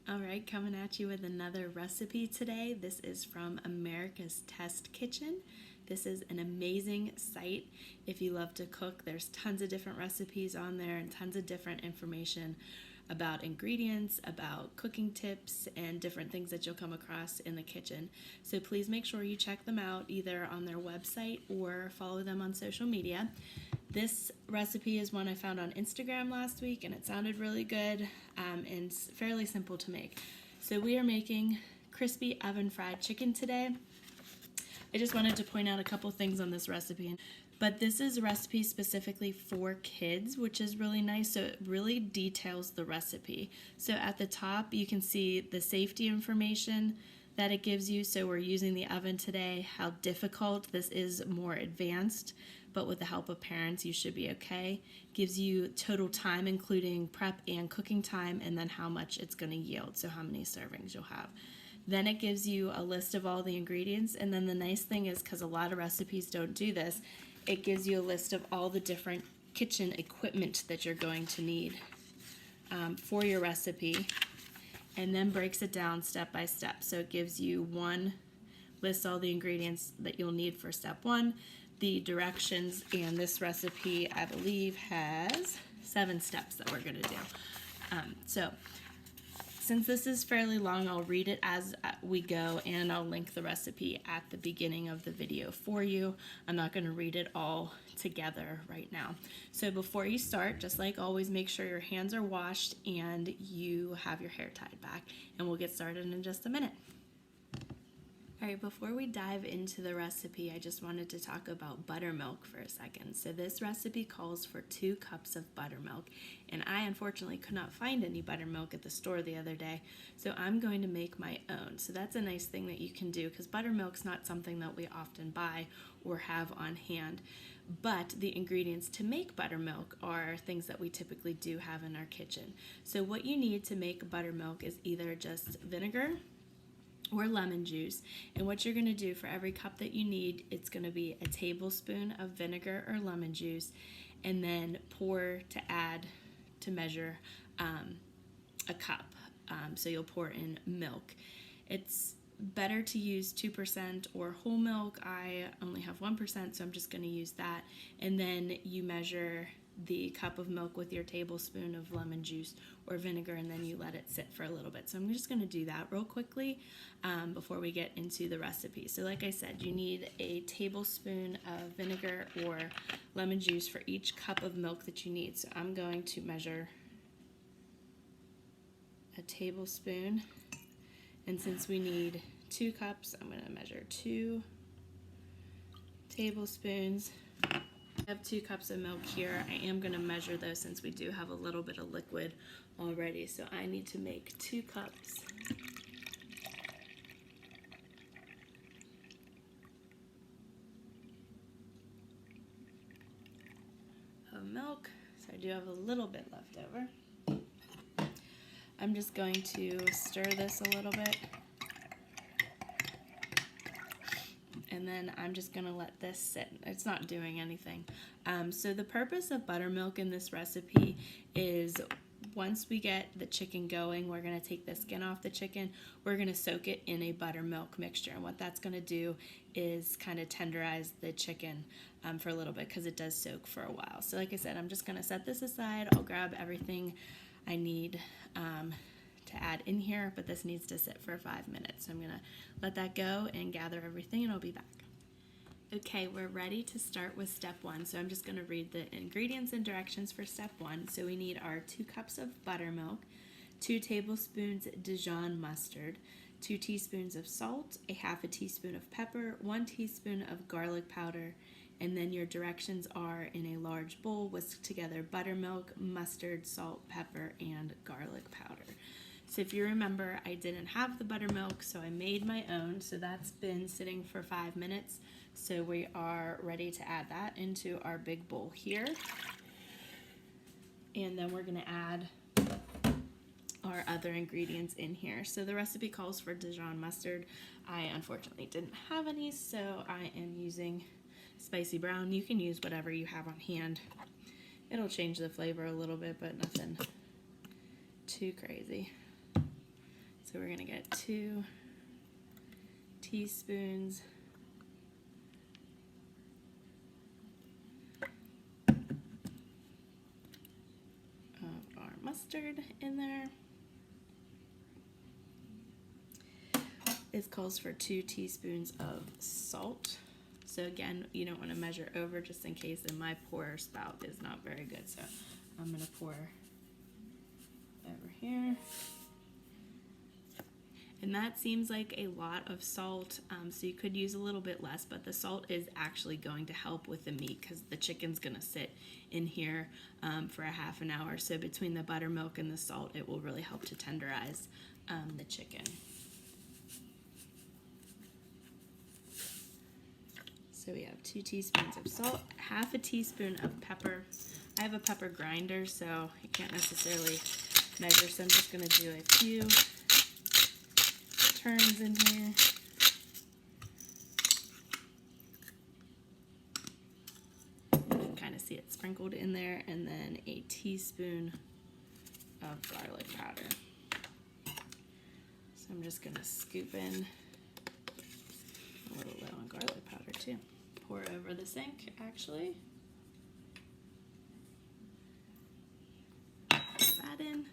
All right, coming at you with another recipe today. This is from America's Test Kitchen. This is an amazing site. If you love to cook, there's tons of different recipes on there and tons of different information about ingredients, about cooking tips, and different things that you'll come across in the kitchen. So please make sure you check them out either on their website or follow them on social media. This recipe is one I found on Instagram last week and it sounded really good and fairly simple to make. So we are making crispy oven fried chicken today. I just wanted to point out a couple things on this recipe. But this is a recipe specifically for kids, which is really nice. So it really details the recipe. So at the top, you can see the safety information that it gives you. So we're using the oven today, how difficult. This is more advanced, but with the help of parents, you should be okay. Gives you total time, including prep and cooking time, and then how much it's gonna yield. So how many servings you'll have. Then it gives you a list of all the ingredients. And then the nice thing is, because a lot of recipes don't do this, it gives you a list of all the different kitchen equipment that you're going to need for your recipe, and then breaks it down step by step. So it gives you lists all the ingredients that you'll need for step one, the directions, and this recipe, I believe, has 7 steps that we're gonna do. Since this is fairly long, I'll read it as we go, and I'll link the recipe at the beginning of the video for you. I'm not going to read it all together right now. So before you start, just like always, make sure your hands are washed and you have your hair tied back, and we'll get started in just a minute. All right, before we dive into the recipe, I just wanted to talk about buttermilk for a second. So this recipe calls for 2 cups of buttermilk, and I unfortunately could not find any buttermilk at the store the other day, so I'm going to make my own. So that's a nice thing that you can do, because buttermilk's not something that we often buy or have on hand. But the ingredients to make buttermilk are things that we typically do have in our kitchen. So what you need to make buttermilk is either just vinegar or lemon juice, and what you're going to do for every cup that you need, it's going to be a tablespoon of vinegar or lemon juice, and then pour to measure a cup. So you'll pour in milk. It's better to use 2% or whole milk. I only have 1%, so I'm just going to use that. And then you measure the cup of milk with your tablespoon of lemon juice or vinegar, and then you let it sit for a little bit. So I'm just going to do that real quickly before we get into the recipe. So like I said, you need a tablespoon of vinegar or lemon juice for each cup of milk that you need. So I'm going to measure a tablespoon, and since we need 2 cups, I'm going to measure 2 tablespoons. I have 2 cups of milk here. I am going to measure those since we do have a little bit of liquid already. So I need to make 2 cups of milk. So I do have a little bit left over. I'm just going to stir this a little bit, and then I'm just going to let this sit. It's not doing anything. So the purpose of buttermilk in this recipe is, once we get the chicken going, we're going to take the skin off the chicken. We're going to soak it in a buttermilk mixture, and what that's going to do is kind of tenderize the chicken for a little bit, because it does soak for a while. So like I said, I'm just going to set this aside. I'll grab everything I need to add in here, but this needs to sit for 5 minutes. So I'm gonna let that go and gather everything, and I'll be back. Okay, we're ready to start with step 1. So I'm just gonna read the ingredients and directions for step 1. So we need our 2 cups of buttermilk, 2 tablespoons Dijon mustard, 2 teaspoons of salt, a half a teaspoon of pepper, 1 teaspoon of garlic powder, and then your directions are: in a large bowl, whisk together buttermilk, mustard, salt, pepper, and garlic powder. So if you remember, I didn't have the buttermilk, so I made my own. So that's been sitting for 5 minutes. So we are ready to add that into our big bowl here. And then we're going to add our other ingredients in here. So the recipe calls for Dijon mustard. I unfortunately didn't have any, so I am using spicy brown. You can use whatever you have on hand. It'll change the flavor a little bit, but nothing too crazy. So we're gonna get 2 teaspoons of our mustard in there. This calls for 2 teaspoons of salt. So again, you don't want to measure over just in case, and my pour spout is not very good. So I'm gonna pour over here. And that seems like a lot of salt, so you could use a little bit less, but the salt is actually going to help with the meat because the chicken's gonna sit in here for a half an hour. So between the buttermilk and the salt, it will really help to tenderize the chicken. So we have 2 teaspoons of salt, half a teaspoon of pepper. I have a pepper grinder, so you can't necessarily measure, so I'm just gonna do a few turns in here. You can kind of see it sprinkled in there, and then a teaspoon of garlic powder. So I'm just gonna scoop in a little low on garlic powder too. Pour over the sink, actually. Put that in.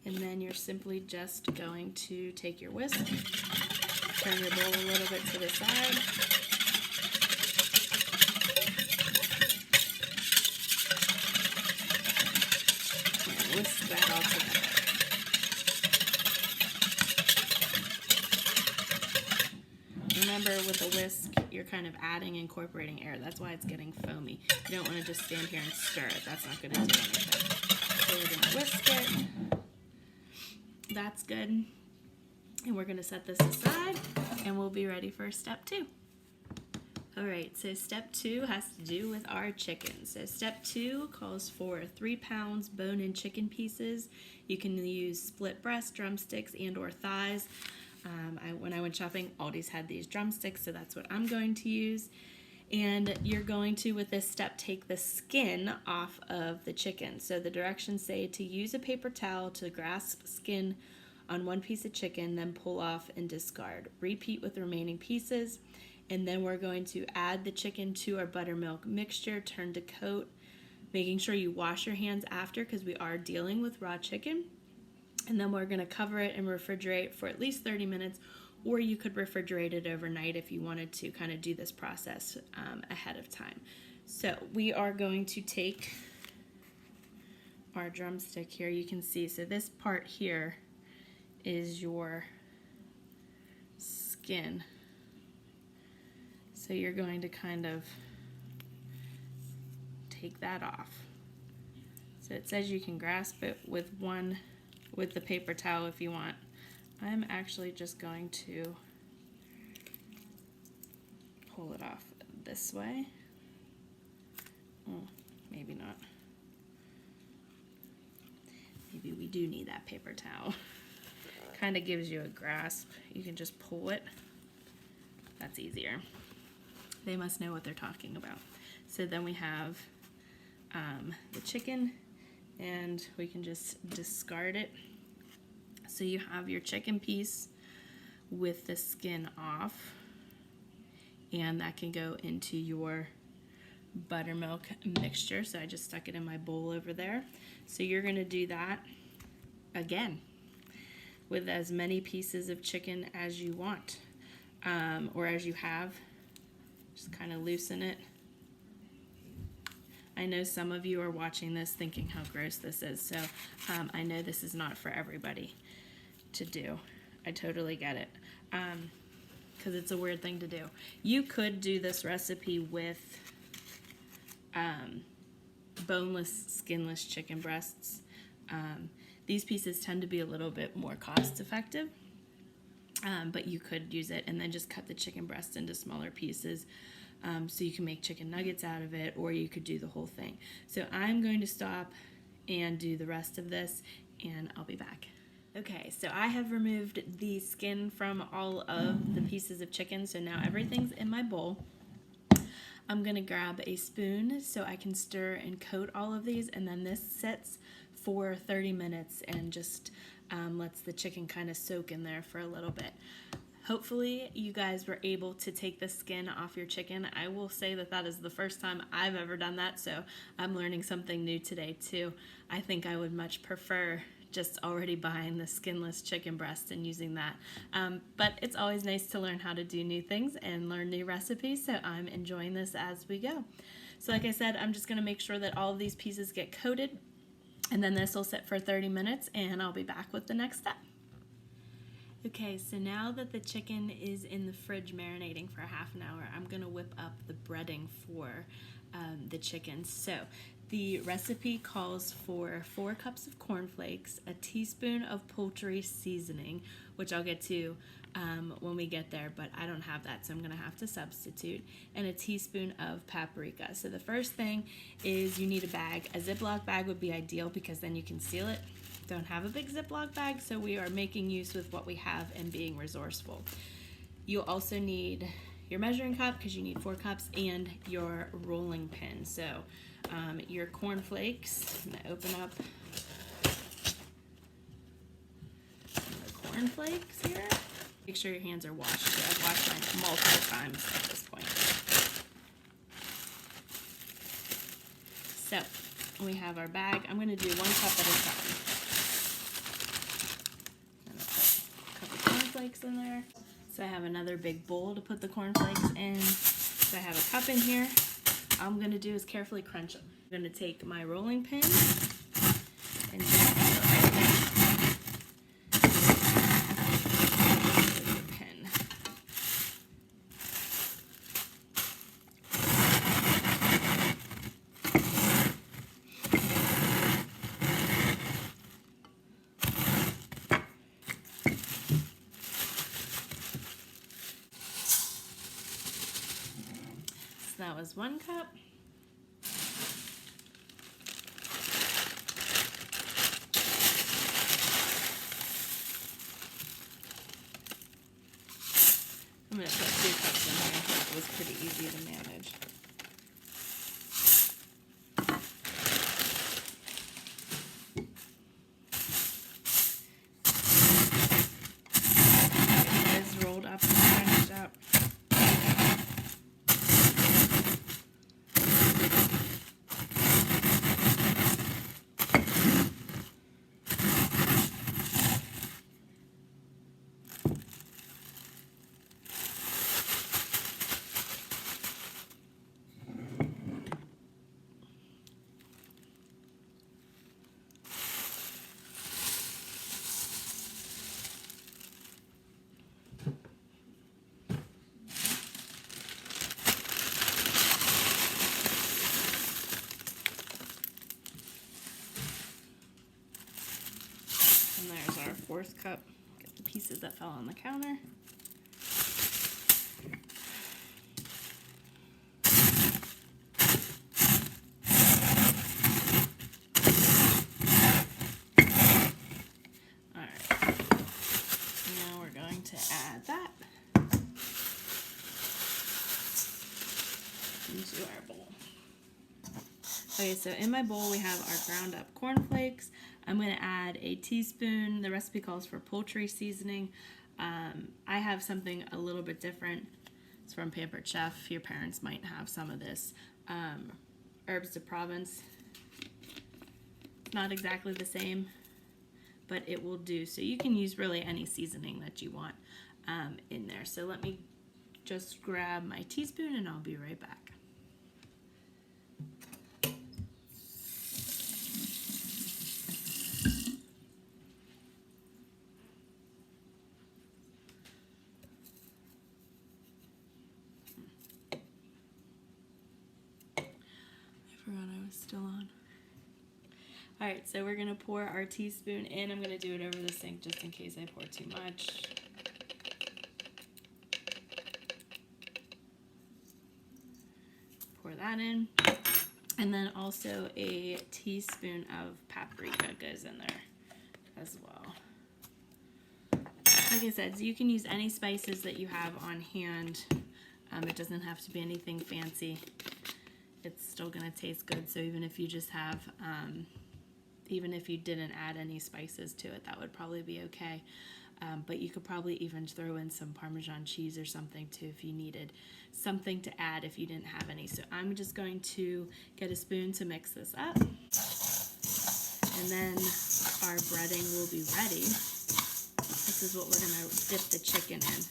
And then you're simply just going to take your whisk, turn your bowl a little bit to the side, and whisk that all together. Remember, with a whisk, you're kind of incorporating air. That's why it's getting foamy. You don't want to just stand here and stir it. That's not going to do anything. So we're going to whisk it. That's good. And we're going to set this aside, and we'll be ready for step 2. All right, so step 2 has to do with our chicken. So step 2 calls for 3 pounds bone-in chicken pieces. You can use split breast, drumsticks, and or thighs. When I went shopping, Aldi's had these drumsticks, so that's what I'm going to use. And you're going to, with this step, take the skin off of the chicken. So the directions say to use a paper towel to grasp skin on one piece of chicken, then pull off and discard. Repeat with the remaining pieces, and then we're going to add the chicken to our buttermilk mixture, turn to coat, making sure you wash your hands after because we are dealing with raw chicken. And then we're going to cover it and refrigerate for at least 30 minutes, or you could refrigerate it overnight if you wanted to kind of do this process ahead of time. So we are going to take our drumstick here. You can see, so this part here is your skin. So you're going to kind of take that off. So it says you can grasp it with the paper towel if you want. I'm actually just going to pull it off this way. Oh, maybe not. Maybe we do need that paper towel. Kind of gives you a grasp. You can just pull it. That's easier. They must know what they're talking about. So then we have the chicken, and we can just discard it. So you have your chicken piece with the skin off, and that can go into your buttermilk mixture. So I just stuck it in my bowl over there. So you're going to do that again with as many pieces of chicken as you want, or as you have. Just kind of loosen it. I know some of you are watching this thinking how gross this is, so I know this is not for everybody to do. I totally get it, because it's a weird thing to do. You could do this recipe with boneless, skinless chicken breasts. These pieces tend to be a little bit more cost effective, but you could use it and then just cut the chicken breast into smaller pieces. So you can make chicken nuggets out of it, or you could do the whole thing. So I'm going to stop and do the rest of this, and I'll be back. Okay, so I have removed the skin from all of the pieces of chicken, so now everything's in my bowl. I'm going to grab a spoon so I can stir and coat all of these, and then this sits for 30 minutes and just lets the chicken kind of soak in there for a little bit. Hopefully you guys were able to take the skin off your chicken. I will say that that is the first time I've ever done that, so I'm learning something new today too. I think I would much prefer just already buying the skinless chicken breast and using that. But it's always nice to learn how to do new things and learn new recipes, so I'm enjoying this as we go. So like I said, I'm just gonna make sure that all of these pieces get coated, and then this will sit for 30 minutes and I'll be back with the next step. Okay, so now that the chicken is in the fridge marinating for half an hour, I'm gonna whip up the breading for the chicken. So the recipe calls for 4 cups of cornflakes, a teaspoon of poultry seasoning, which I'll get to when we get there, but I don't have that, so I'm gonna have to substitute, and a teaspoon of paprika. So the first thing is you need a bag. A Ziploc bag would be ideal because then you can seal it. Don't have a big Ziploc bag, so we are making use with what we have and being resourceful. You'll also need your measuring cup because you need 4 cups, and your rolling pin. So your cornflakes, I'm gonna open up the cornflakes here. Make sure your hands are washed. So I've washed mine multiple times at this point. So we have our bag. I'm gonna do 1 cup at a time. Cornflakes in there. So I have another big bowl to put the cornflakes in. So I have a cup in here. All I'm gonna do is carefully crunch them. I'm gonna take my rolling pin and just the pin. That was 1 cup. I'm going to put 2 cups in here. That was pretty easy to manage. It is rolled up and crunched up. And there's our 4th cup. Get the pieces that fell on the counter. Alright. Now we're going to add that into our bowl. Okay, so in my bowl we have our ground up cornflakes. I'm going to add a teaspoon. The recipe calls for poultry seasoning. I have something a little bit different. It's from Pampered Chef. Your parents might have some of this. Herbes de Provence. Not exactly the same, but it will do. So you can use really any seasoning that you want in there. So let me just grab my teaspoon and I'll be right back. Forgot I was still on. Alright, so we're going to pour our teaspoon in. I'm going to do it over the sink just in case I pour too much. Pour that in. And then also a teaspoon of paprika goes in there as well. Like I said, so you can use any spices that you have on hand. It doesn't have to be anything fancy. It's still going to taste good. So even if you just have, Even if you didn't add any spices to it, that would probably be okay. But you could probably even throw in some Parmesan cheese or something too if you needed something to add if you didn't have any. So I'm just going to get a spoon to mix this up. And then our breading will be ready. This is what we're going to dip the chicken in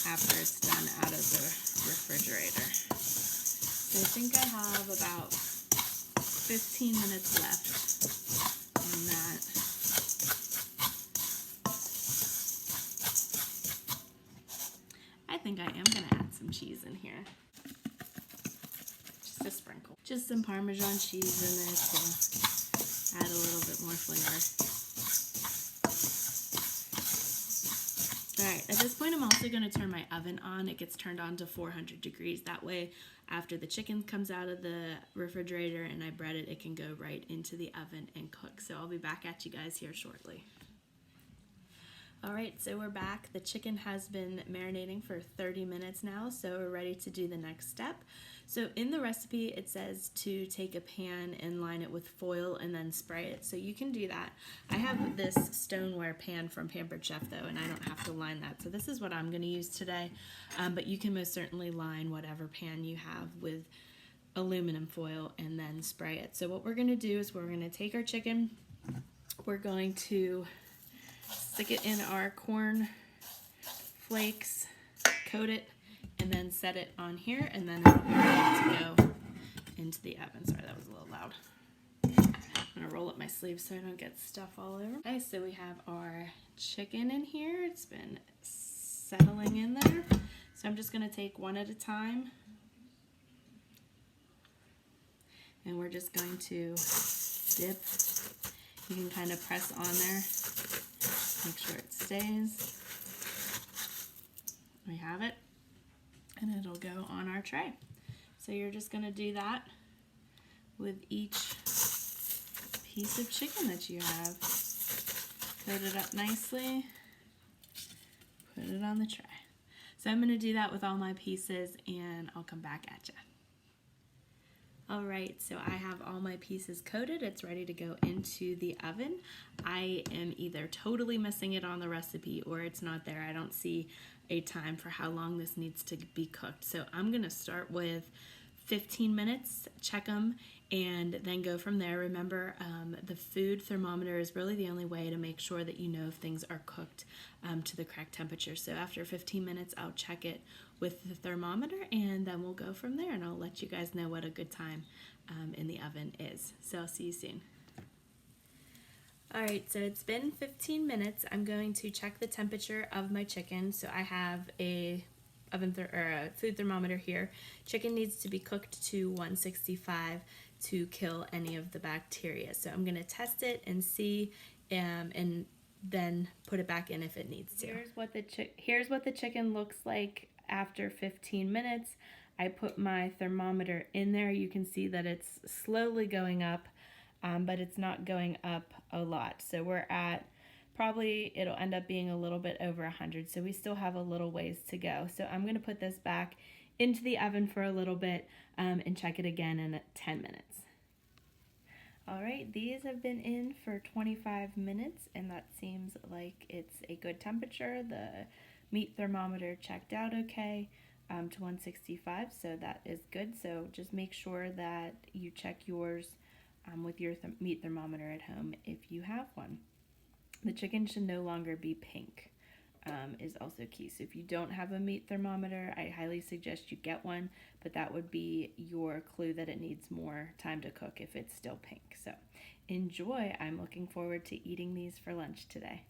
after it's done out of the refrigerator. So I think I have about 15 minutes left on that. I think I am going to add some cheese in here. Just a sprinkle. Just some Parmesan cheese in there to add a little bit more flavor. Alright, at this point I'm also going to turn my oven on. It gets turned on to 400 degrees. That way, after the chicken comes out of the refrigerator and I bread it, it can go right into the oven and cook. So I'll be back at you guys here shortly. Alright, so we're back. The chicken has been marinating for 30 minutes now, so we're ready to do the next step. So in the recipe, it says to take a pan and line it with foil and then spray it. So you can do that. I have this stoneware pan from Pampered Chef though, and I don't have to line that. So this is what I'm going to use today, but you can most certainly line whatever pan you have with aluminum foil and then spray it. So what we're going to do is we're going to take our chicken, we're going to stick it in our corn flakes, coat it, and then set it on here, and then it'll be ready to go into the oven. Sorry, that was a little loud. I'm gonna roll up my sleeves so I don't get stuff all over. Okay, so we have our chicken in here. It's been settling in there. So I'm just gonna take one at a time. And we're just going to dip. You can kind of press on there. Make sure it stays. We have it, and it'll go on our tray. So you're just going to do that with each piece of chicken that you have. Coat it up nicely, put it on the tray. So I'm going to do that with all my pieces, and I'll come back at you. Alright, so I have all my pieces coated. It's ready to go into the oven. I am either totally missing it on the recipe or it's not there. I don't see a time for how long this needs to be cooked. So I'm going to start with 15 minutes, check them, and then go from there. Remember, the food thermometer is really the only way to make sure that you know if things are cooked to the correct temperature. So after 15 minutes, I'll check it with the thermometer, and then we'll go from there, and I'll let you guys know what a good time in the oven is. So I'll see you soon. Alright, so it's been 15 minutes. I'm going to check the temperature of my chicken. So I have a food thermometer here. Chicken needs to be cooked to 165 to kill any of the bacteria. So I'm going to test it and see, and then put it back in if it needs to. Here's what the chicken looks like after 15 minutes. I put my thermometer in there. You can see that it's slowly going up, but it's not going up a lot. So we're at probably, it'll end up being a little bit over 100. So we still have a little ways to go. So I'm going to put this back into the oven for a little bit and check it again in 10 minutes. Alright, these have been in for 25 minutes, and that seems like it's a good temperature. The meat thermometer checked out okay to 165, so that is good. So just make sure that you check yours with your meat thermometer at home if you have one. The chicken should no longer be pink, is also key. So if you don't have a meat thermometer, I highly suggest you get one, but that would be your clue that it needs more time to cook if it's still pink. So enjoy. I'm looking forward to eating these for lunch today.